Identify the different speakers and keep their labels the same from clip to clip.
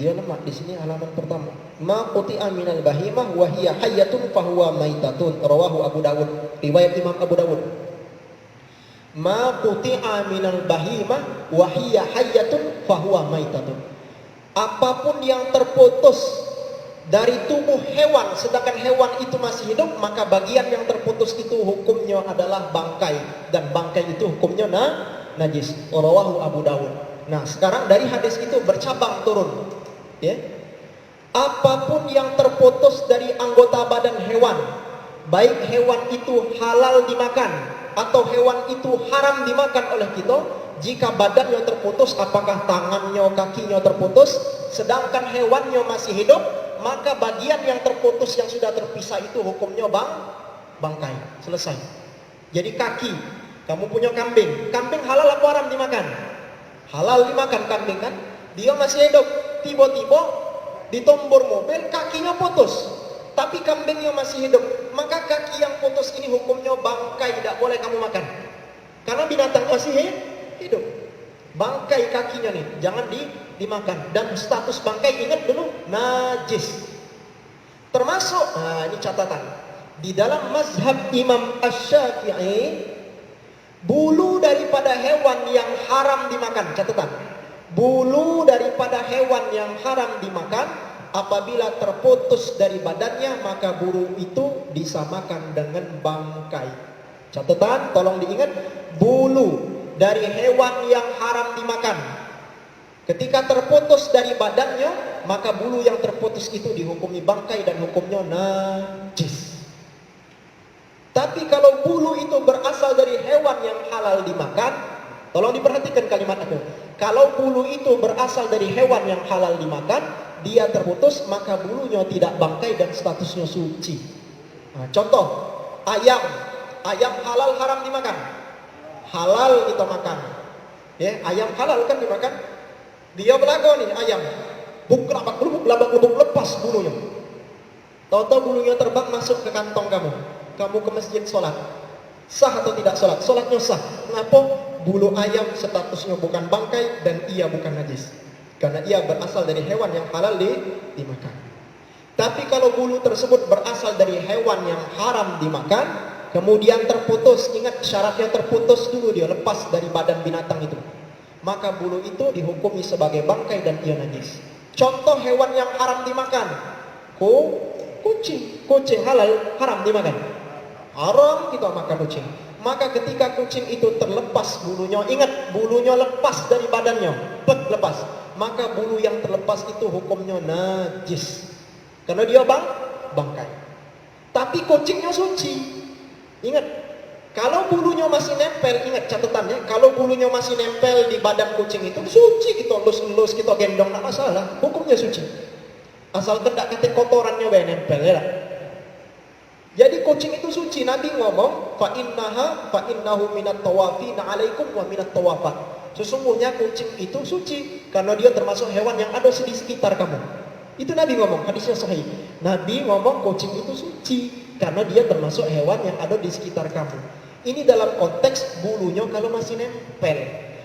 Speaker 1: Dia lemak di sini halaman pertama. Ma quti'a minal bahimah wa hiya hayyatun fahuwa maitatun. Rawahu Abu Dawud. Riwayat Imam Abu Dawud. Ma quti'a minal bahimah wa hiya hayyatun fahuwa maitatun. Apapun yang terputus dari tubuh hewan sedangkan hewan itu masih hidup, maka bagian yang terputus itu hukumnya adalah bangkai, dan bangkai itu hukumnya najis. Rawahu Abu Dawud. Nah, sekarang dari hadis itu bercabang turun. Ya. Apapun yang terputus dari anggota badan hewan, baik hewan itu halal dimakan atau hewan itu haram dimakan oleh kita, jika badannya terputus, apakah tangannya, kakinya terputus, sedangkan hewannya masih hidup, maka bagian yang terputus yang sudah terpisah itu hukumnya bangkai. Selesai. Jadi kaki, kamu punya kambing, kambing halal apa haram dimakan? Halal dimakan kambing kan? Dia masih hidup, tiba-tiba ditombor mobil, kakinya putus, tapi kambingnya masih hidup, maka kaki yang putus ini hukumnya bangkai, tidak boleh kamu makan, karena binatang masih hidup. Bangkai kakinya nih, jangan dimakan. Dan status bangkai, ingat dulu, najis. Termasuk, nah ini catatan, di dalam mazhab Imam Asy-Syafi'i, bulu daripada hewan yang haram dimakan, catatan, bulu daripada hewan yang haram dimakan, apabila terputus dari badannya, maka bulu itu disamakan dengan bangkai. Catatan, tolong diingat, bulu dari hewan yang haram dimakan, ketika terputus dari badannya, maka bulu yang terputus itu dihukumi bangkai dan hukumnya najis. Tapi kalau bulu itu berasal dari hewan yang halal dimakan, tolong diperhatikan kalimat aku. Kalau bulu itu berasal dari hewan yang halal dimakan, dia terputus, maka bulunya tidak bangkai dan statusnya suci. Nah, contoh, ayam halal haram dimakan, halal kita makan. Ya, ayam halal kan dimakan. Dia belago nih ayam, labak lubuk lepas bulunya. Tahu-tahu bulunya terbang masuk ke kantong kamu. Kamu ke masjid sholat, sah atau tidak sholat? Sholatnya sah. Kenapa? Bulu ayam statusnya bukan bangkai dan ia bukan najis, karena ia berasal dari hewan yang halal dimakan. Tapi kalau bulu tersebut berasal dari hewan yang haram dimakan, kemudian terputus, ingat syaratnya terputus dulu, dia lepas dari badan binatang itu, maka bulu itu dihukumi sebagai bangkai dan ia najis. Contoh hewan yang haram dimakan, kucing halal haram dimakan, haram kita makan kucing. Maka ketika kucing itu terlepas bulunya, ingat bulunya lepas dari badannya, lepas, maka bulu yang terlepas itu hukumnya najis, karena dia bangkai. Tapi kucingnya suci. Ingat, kalau bulunya masih nempel, ingat catatannya, kalau bulunya masih nempel di badan kucing itu suci, kita elus-elus, kita gendong, tidak masalah, hukumnya suci. Asal tidak kata kotorannya nempel ya. Jadi kucing itu suci. Nabi ngomong, fa innahu minat tawafina alaikum wa minat tawafat. Sesungguhnya kucing itu suci karena dia termasuk hewan yang ada di sekitar kamu. Itu Nabi ngomong, hadisnya sahih. Nabi ngomong kucing itu suci karena dia termasuk hewan yang ada di sekitar kamu. Ini dalam konteks bulunya kalau masih nempel.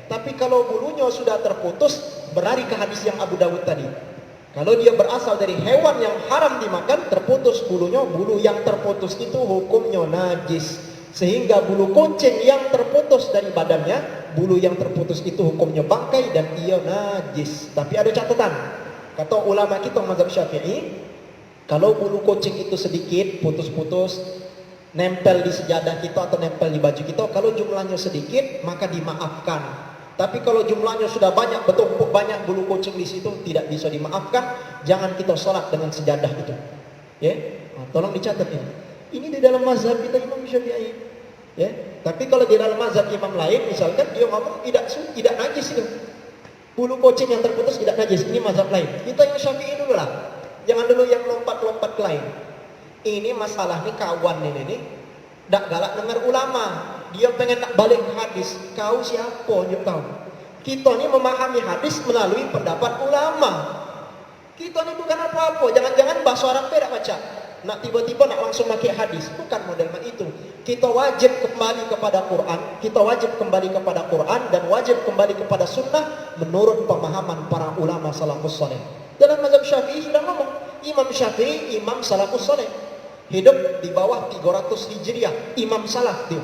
Speaker 1: Tapi kalau bulunya sudah terputus, berlari ke hadis yang Abu Dawud tadi. Kalau dia berasal dari hewan yang haram dimakan, terputus bulunya, bulu yang terputus itu hukumnya najis. Sehingga bulu kucing yang terputus dari badannya, bulu yang terputus itu hukumnya bangkai dan ia najis. Tapi ada catatan, kata ulama kita mazhab Syafi'i, kalau bulu kucing itu sedikit, putus-putus, nempel di sejadah kita atau nempel di baju kita, kalau jumlahnya sedikit maka dimaafkan. Tapi kalau jumlahnya sudah banyak, bertumpuk banyak bulu kucing di situ, tidak bisa dimaafkan. Jangan kita sholat dengan sejadah itu. Ya, nah, tolong dicatat ini. Ini di dalam mazhab kita Imam Syafi'i. Ya, tapi kalau di dalam mazhab imam lain, misalkan dia ngomong tidak najis itu. Bulu kucing yang terputus tidak najis. Ini mazhab lain. Kita yang Syafi'i dulu lah. Jangan dulu yang lompat-lompat ke lain. Ini masalah nih kawan ini tidak galak dengar ulama. Dia pengen nak balik ke hadis. Kau siapa yang tahu? Kita ni memahami hadis melalui pendapat ulama. Kita ni bukan apa-apa. Jangan-jangan bahasa Arab tidak baca. Nak tiba-tiba nak langsung pakai hadis. Bukan model itu. Kita wajib kembali kepada Quran. Kita wajib kembali kepada Quran dan wajib kembali kepada sunnah menurut pemahaman para ulama salafus saleh. Dalam mazhab Syafi'i sudah ngomong, Imam Syafi'i imam salafus saleh, hidup di bawah 300 Hijriah, imam salaf dia.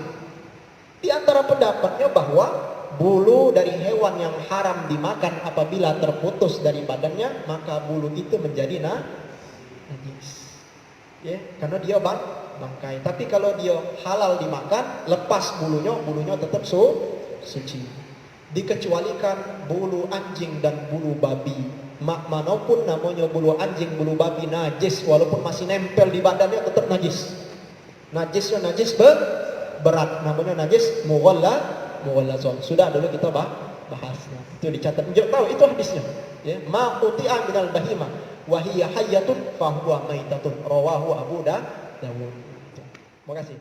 Speaker 1: Di antara pendapatnya bahwa bulu dari hewan yang haram dimakan apabila terputus dari badannya, maka bulu itu menjadi najis. Ya, karena dia bangkai. Tapi kalau dia halal dimakan, lepas bulunya tetap suci. Dikecualikan bulu anjing dan bulu babi. Manapun namanya bulu anjing, bulu babi najis, walaupun masih nempel di badannya tetap najis. Najisnya najis berat, namanya najis mughallazah. Sudah dulu kita bahas. Itu dicatat. Jangan tahu itu hadisnya. Ya, ma quti'a minal bahimah wa hiya hayyatun fa huwa maitatun. Rawahu Abu Dawud. Terima kasih.